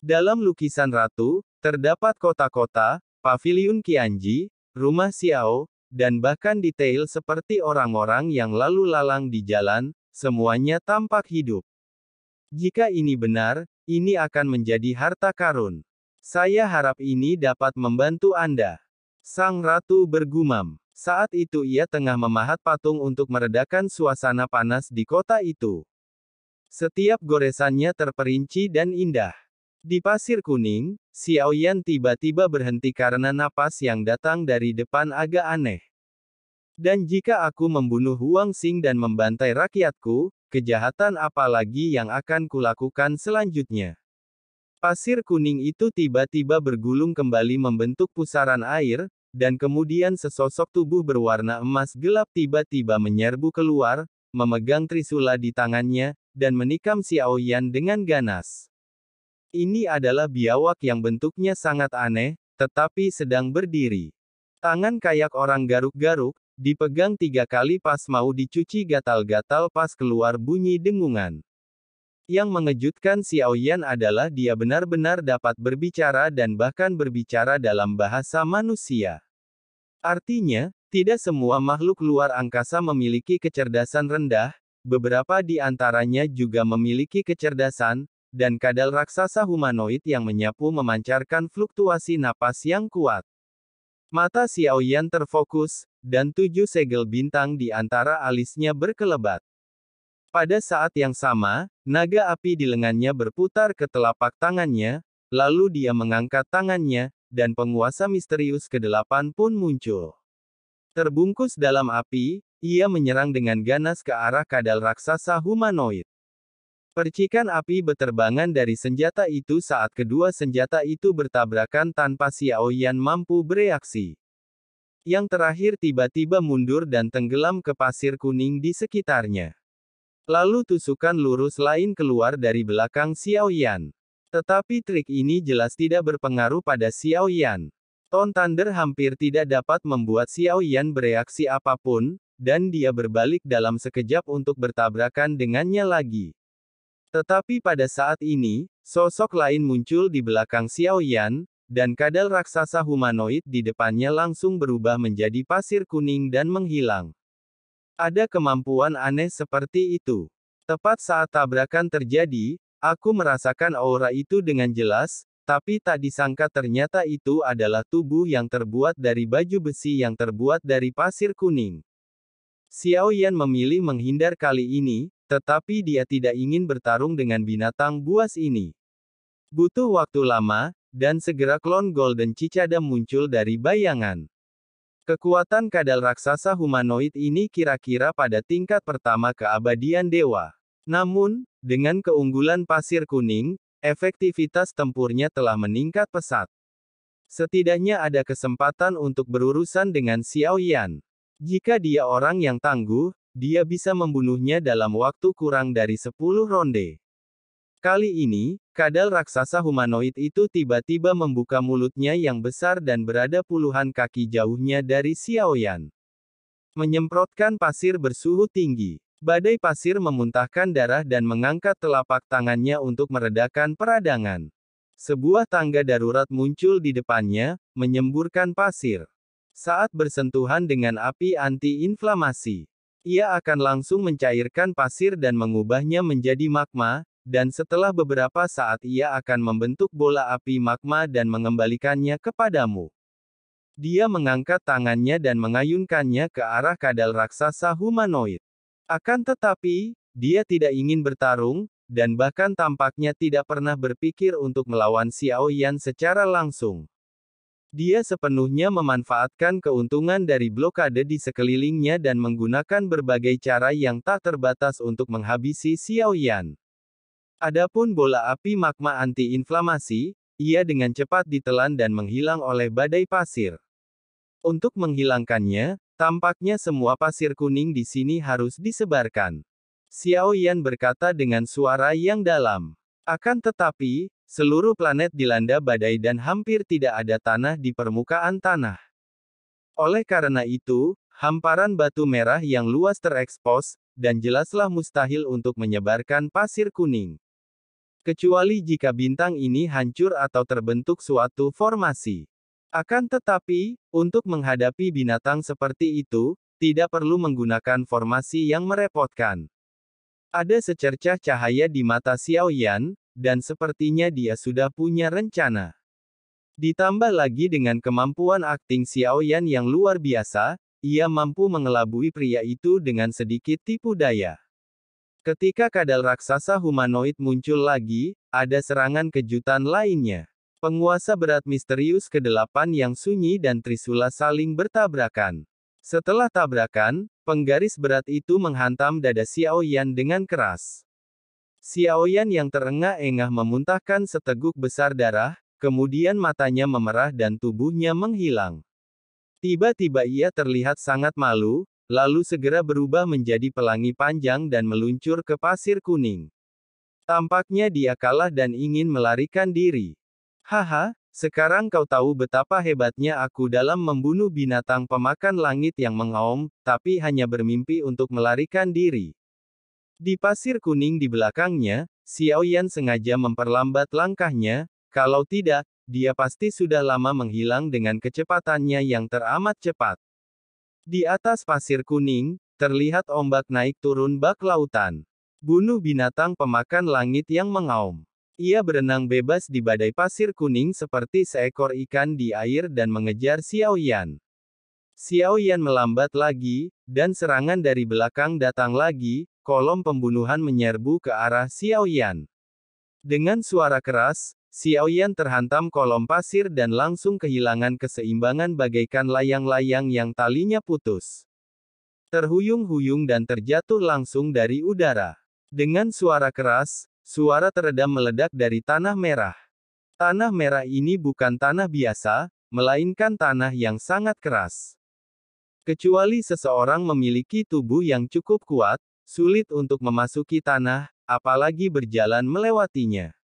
Dalam lukisan ratu, terdapat kota-kota, paviliun Qianji, rumah Xiao, dan bahkan detail seperti orang-orang yang lalu lalang di jalan, semuanya tampak hidup. Jika ini benar, ini akan menjadi harta karun. Saya harap ini dapat membantu Anda. Sang ratu bergumam. Saat itu ia tengah memahat patung untuk meredakan suasana panas di kota itu. Setiap goresannya terperinci dan indah. Di pasir kuning, Xiaoyan tiba-tiba berhenti karena napas yang datang dari depan agak aneh. Dan jika aku membunuh Huang Xing dan membantai rakyatku, kejahatan apa lagi yang akan kulakukan selanjutnya? Pasir kuning itu tiba-tiba bergulung kembali membentuk pusaran air, dan kemudian sesosok tubuh berwarna emas gelap tiba-tiba menyerbu keluar, memegang trisula di tangannya, dan menikam Xiaoyan dengan ganas. Ini adalah biawak yang bentuknya sangat aneh, tetapi sedang berdiri. Tangan kayak orang garuk-garuk, dipegang 3 kali pas mau dicuci gatal-gatal pas keluar bunyi dengungan. Yang mengejutkan Xiaoyan adalah dia benar-benar dapat berbicara dan bahkan berbicara dalam bahasa manusia. Artinya, tidak semua makhluk luar angkasa memiliki kecerdasan rendah, beberapa di antaranya juga memiliki kecerdasan, dan kadal raksasa humanoid yang menyapu memancarkan fluktuasi napas yang kuat. Mata Xiaoyan terfokus, dan 7 segel bintang di antara alisnya berkelebat. Pada saat yang sama, naga api di lengannya berputar ke telapak tangannya, lalu dia mengangkat tangannya, dan penguasa misterius ke-8 pun muncul. Terbungkus dalam api, ia menyerang dengan ganas ke arah kadal raksasa humanoid. Percikan api beterbangan dari senjata itu saat kedua senjata itu bertabrakan tanpa Xiaoyan mampu bereaksi. Yang terakhir tiba-tiba mundur dan tenggelam ke pasir kuning di sekitarnya. Lalu tusukan lurus lain keluar dari belakang Xiaoyan. Tetapi trik ini jelas tidak berpengaruh pada Xiaoyan. Ton Thunder hampir tidak dapat membuat Xiaoyan bereaksi apapun, dan dia berbalik dalam sekejap untuk bertabrakan dengannya lagi. Tetapi pada saat ini, sosok lain muncul di belakang Xiaoyan, dan kadal raksasa humanoid di depannya langsung berubah menjadi pasir kuning dan menghilang. Ada kemampuan aneh seperti itu. Tepat saat tabrakan terjadi, aku merasakan aura itu dengan jelas, tapi tak disangka ternyata itu adalah tubuh yang terbuat dari baju besi yang terbuat dari pasir kuning. Xiaoyan memilih menghindar kali ini, tetapi dia tidak ingin bertarung dengan binatang buas ini. Butuh waktu lama, dan segera klon Golden Cicada muncul dari bayangan. Kekuatan kadal raksasa humanoid ini kira-kira pada tingkat pertama keabadian dewa. Namun, dengan keunggulan pasir kuning, efektivitas tempurnya telah meningkat pesat. Setidaknya ada kesempatan untuk berurusan dengan Xiaoyan. Jika dia orang yang tangguh, dia bisa membunuhnya dalam waktu kurang dari 10 ronde. Kali ini, kadal raksasa humanoid itu tiba-tiba membuka mulutnya yang besar dan berada puluhan kaki jauhnya dari Xiaoyan. Menyemprotkan pasir bersuhu tinggi. Badai pasir memuntahkan darah dan mengangkat telapak tangannya untuk meredakan peradangan. Sebuah tangga darurat muncul di depannya, menyemburkan pasir. Saat bersentuhan dengan api anti-inflamasi, ia akan langsung mencairkan pasir dan mengubahnya menjadi magma, dan setelah beberapa saat ia akan membentuk bola api magma dan mengembalikannya kepadamu. Dia mengangkat tangannya dan mengayunkannya ke arah kadal raksasa humanoid. Akan tetapi, dia tidak ingin bertarung, dan bahkan tampaknya tidak pernah berpikir untuk melawan Xiaoyan secara langsung. Dia sepenuhnya memanfaatkan keuntungan dari blokade di sekelilingnya dan menggunakan berbagai cara yang tak terbatas untuk menghabisi Xiaoyan. Adapun bola api magma anti-inflamasi, ia dengan cepat ditelan dan menghilang oleh badai pasir. Untuk menghilangkannya, tampaknya semua pasir kuning di sini harus disebarkan. Xiaoyan berkata dengan suara yang dalam. Akan tetapi, seluruh planet dilanda badai dan hampir tidak ada tanah di permukaan tanah. Oleh karena itu, hamparan batu merah yang luas terekspos, dan jelaslah mustahil untuk menyebarkan pasir kuning. Kecuali jika bintang ini hancur atau terbentuk suatu formasi. Akan tetapi, untuk menghadapi binatang seperti itu, tidak perlu menggunakan formasi yang merepotkan. Ada secercah cahaya di mata Xiao Yan, dan sepertinya dia sudah punya rencana. Ditambah lagi dengan kemampuan akting Xiao Yan yang luar biasa, ia mampu mengelabui pria itu dengan sedikit tipu daya. Ketika kadal raksasa humanoid muncul lagi, ada serangan kejutan lainnya. Penguasa berat misterius ke-8 yang sunyi dan Trisula saling bertabrakan. Setelah tabrakan, penggaris berat itu menghantam dada Xiao Yan dengan keras. Xiao Yan yang terengah-engah memuntahkan seteguk besar darah, kemudian matanya memerah dan tubuhnya menghilang. Tiba-tiba ia terlihat sangat malu, lalu segera berubah menjadi pelangi panjang dan meluncur ke pasir kuning. Tampaknya dia kalah dan ingin melarikan diri. Haha, sekarang kau tahu betapa hebatnya aku dalam membunuh binatang pemakan langit yang mengaum, tapi hanya bermimpi untuk melarikan diri. Di pasir kuning di belakangnya, Xiao Yan sengaja memperlambat langkahnya, kalau tidak, dia pasti sudah lama menghilang dengan kecepatannya yang teramat cepat. Di atas pasir kuning, terlihat ombak naik turun bak lautan. Bunuh binatang pemakan langit yang mengaum. Ia berenang bebas di badai pasir kuning seperti seekor ikan di air dan mengejar Xiao Yan. Xiao Yan melambat lagi, dan serangan dari belakang datang lagi, kolom pembunuhan menyerbu ke arah Xiao Yan. Dengan suara keras, Xiao Yan terhantam kolom pasir dan langsung kehilangan keseimbangan bagaikan layang-layang yang talinya putus. Terhuyung-huyung dan terjatuh langsung dari udara. Dengan suara keras, suara teredam meledak dari tanah merah. Tanah merah ini bukan tanah biasa, melainkan tanah yang sangat keras. Kecuali seseorang memiliki tubuh yang cukup kuat, sulit untuk memasuki tanah, apalagi berjalan melewatinya.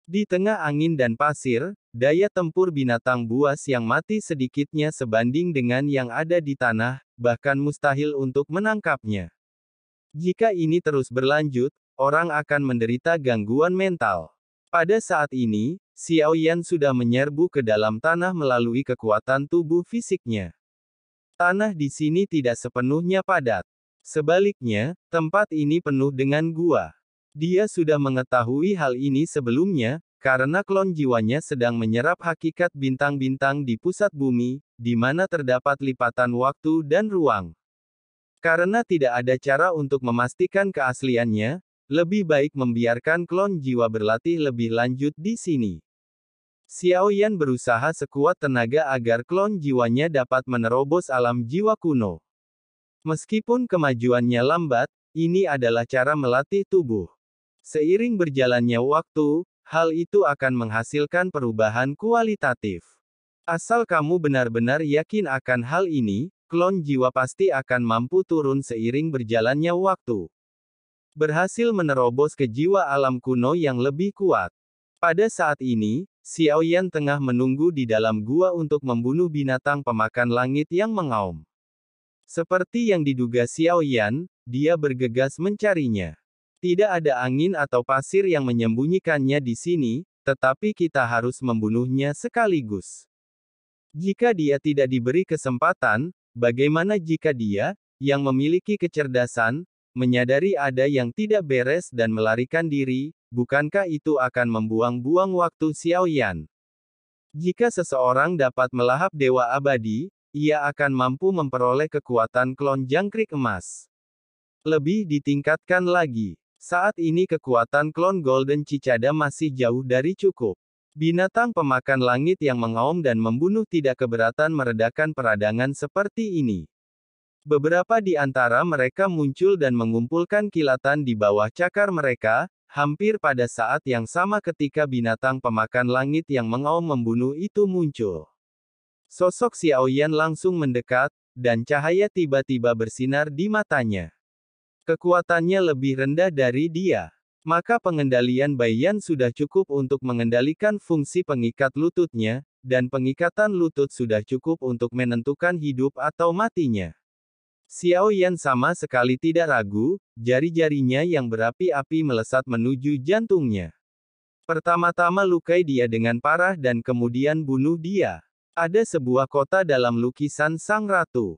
Di tengah angin dan pasir, daya tempur binatang buas yang mati sedikitnya sebanding dengan yang ada di tanah, bahkan mustahil untuk menangkapnya. Jika ini terus berlanjut, orang akan menderita gangguan mental. Pada saat ini, Xiao Yan sudah menyerbu ke dalam tanah melalui kekuatan tubuh fisiknya. Tanah di sini tidak sepenuhnya padat. Sebaliknya, tempat ini penuh dengan gua. Dia sudah mengetahui hal ini sebelumnya, karena klon jiwanya sedang menyerap hakikat bintang-bintang di pusat bumi, di mana terdapat lipatan waktu dan ruang. Karena tidak ada cara untuk memastikan keasliannya, lebih baik membiarkan klon jiwa berlatih lebih lanjut di sini. Xiao Yan berusaha sekuat tenaga agar klon jiwanya dapat menerobos alam jiwa kuno. Meskipun kemajuannya lambat, ini adalah cara melatih tubuh. Seiring berjalannya waktu, hal itu akan menghasilkan perubahan kualitatif. Asal kamu benar-benar yakin akan hal ini, klon jiwa pasti akan mampu turun seiring berjalannya waktu. Berhasil menerobos ke jiwa alam kuno yang lebih kuat. Pada saat ini, Xiao Yan tengah menunggu di dalam gua untuk membunuh binatang pemakan langit yang mengaum. Seperti yang diduga Xiao Yan, dia bergegas mencarinya. Tidak ada angin atau pasir yang menyembunyikannya di sini, tetapi kita harus membunuhnya sekaligus. Jika dia tidak diberi kesempatan, bagaimana jika dia, yang memiliki kecerdasan, menyadari ada yang tidak beres dan melarikan diri, bukankah itu akan membuang-buang waktu Xiao Yan? Jika seseorang dapat melahap dewa abadi, ia akan mampu memperoleh kekuatan klon jangkrik emas. Lebih ditingkatkan lagi. Saat ini kekuatan klon Golden Cicada masih jauh dari cukup. Binatang pemakan langit yang mengaum dan membunuh tidak keberatan meredakan peradangan seperti ini. Beberapa di antara mereka muncul dan mengumpulkan kilatan di bawah cakar mereka, hampir pada saat yang sama ketika binatang pemakan langit yang mengaum membunuh itu muncul. Sosok Xiao Yan langsung mendekat, dan cahaya tiba-tiba bersinar di matanya. Kekuatannya lebih rendah dari dia. Maka pengendalian Bai Yan sudah cukup untuk mengendalikan fungsi pengikat lututnya, dan pengikatan lutut sudah cukup untuk menentukan hidup atau matinya. Xiao Yan sama sekali tidak ragu, jari-jarinya yang berapi-api melesat menuju jantungnya. Pertama-tama lukai dia dengan parah dan kemudian bunuh dia. Ada sebuah kota dalam lukisan sang ratu.